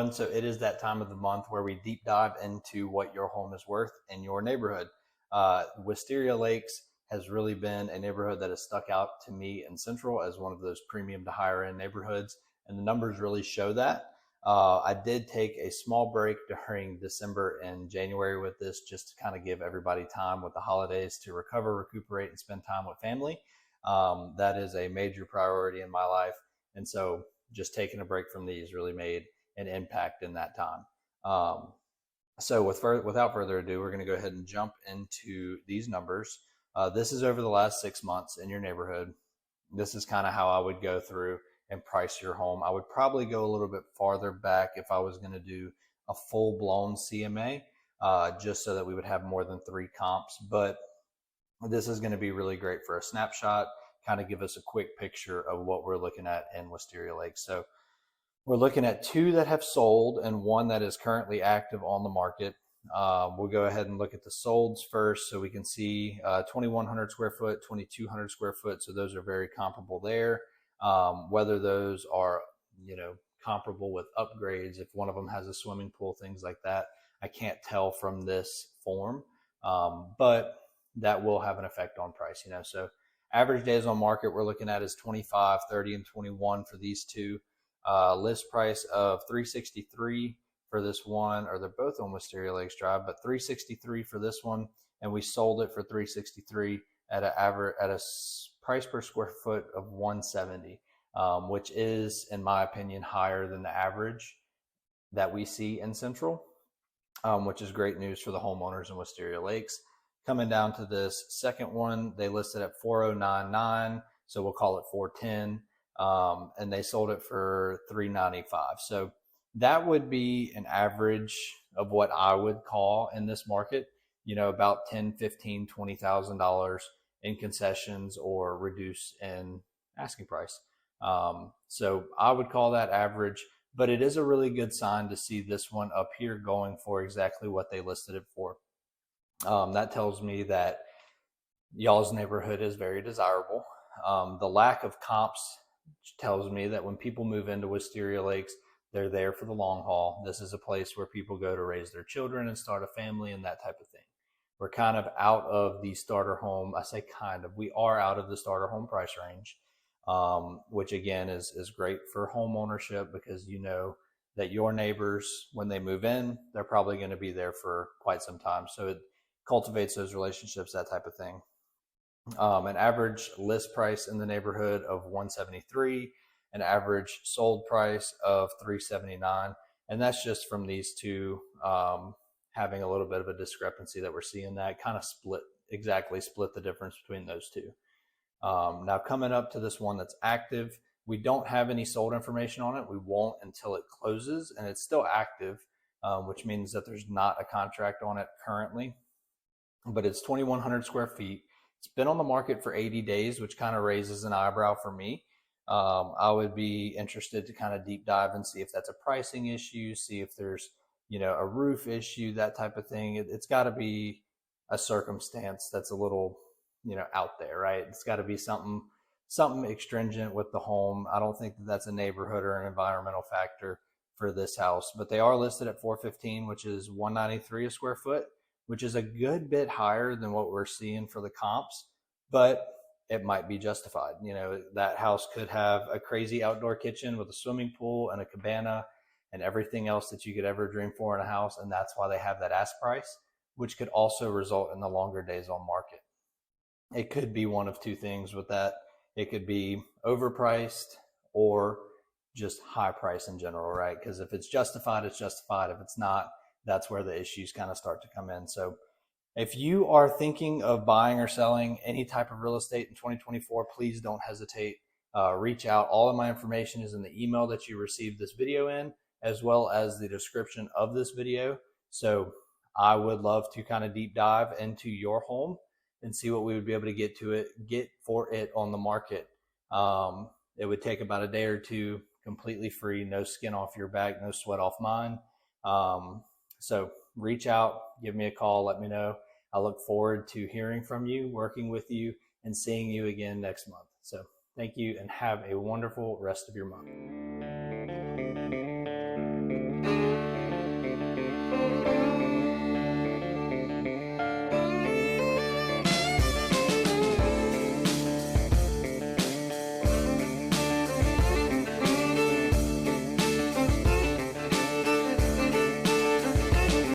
everyone. So it is that time of the month where we deep dive into what your home is worth in your neighborhood. Wisteria Lakes has really been a neighborhood that has stuck out to me in Central as one of those premium to higher end neighborhoods, and the numbers really show that. I did take a small break during December and January with this, just to kind of give everybody time with the holidays to recover, recuperate, and spend time with family. That is a major priority in my life. And so just taking a break from these really made an impact in that time. So without further ado, we're going to go ahead and jump into these numbers. This is over the last 6 months in your neighborhood. This is kind of how I would go through and price your home. I would probably go a little bit farther back if I was going to do a full-blown CMA, just so that we would have more than 3 comps. But this is going to be really great for a snapshot, kind of give us a quick picture of what we're looking at in Wisteria Lakes. So we're looking at 2 that have sold and 1 that is currently active on the market. We'll go ahead and look at the solds first, so we can see 2,100 square foot, 2,200 square foot. So those are very comparable there. Whether those are, comparable with upgrades, if one of them has a swimming pool, things like that, I can't tell from this form, but that will have an effect on price. So average days on market we're looking at is 25, 30, and 21 for these 2. List price of $363 for this one, or they're both on Wisteria Lakes Drive, but $363 for this one, and we sold it for $363 at a price per square foot of $170, which is, in my opinion, higher than the average that we see in Central, which is great news for the homeowners in Wisteria Lakes. Coming down to this second one, they listed at $4,099, so we'll call it $410, and they sold it for $395. So that would be an average of what I would call in this market, about $10,000, $15,000, $20,000 in concessions or reduce in asking price. So I would call that average, but it is a really good sign to see this one up here going for exactly what they listed it for. That tells me that y'all's neighborhood is very desirable. The lack of comps tells me that when people move into Wisteria Lakes, they're there for the long haul. This is a place where people go to raise their children and start a family and that type of thing. We're kind of out of the starter home. I say kind of, we are out of the starter home price range, which again is great for home ownership, because that your neighbors, when they move in, they're probably going to be there for quite some time. So it cultivates those relationships, that type of thing. An average list price in the neighborhood of $173, an average sold price of $379, and that's just from these 2 having a little bit of a discrepancy that we're seeing. That kind of split the difference between those 2. Now coming up to this one that's active, we don't have any sold information on it. We won't until it closes, and it's still active, which means that there's not a contract on it currently, but it's 2,100 square feet. It's been on the market for 80 days, which kind of raises an eyebrow for me. I would be interested to kind of deep dive and see if that's a pricing issue, see if there's, a roof issue, that type of thing. It's got to be a circumstance that's a little, out there, right? It's got to be something extringent with the home. I don't think that that's a neighborhood or an environmental factor for this house, but they are listed at $415, which is $193 a square foot, which is a good bit higher than what we're seeing for the comps, but it might be justified. That house could have a crazy outdoor kitchen with a swimming pool and a cabana and everything else that you could ever dream for in a house, and that's why they have that ask price, which could also result in the longer days on market. It could be one of 2 things with that. It could be overpriced or just high price in general, right? Because if it's justified, it's justified. If it's not, that's where the issues kind of start to come in. So if you are thinking of buying or selling any type of real estate in 2024, please don't hesitate. Reach out. All of my information is in the email that you received this video in, as well as the description of this video. So I would love to kind of deep dive into your home and see what we would be able to get for it on the market. It would take about a day or 2, completely free, no skin off your back, no sweat off mine. So reach out, give me a call, let me know. I look forward to hearing from you, working with you, and seeing you again next month. So thank you, and have a wonderful rest of your month.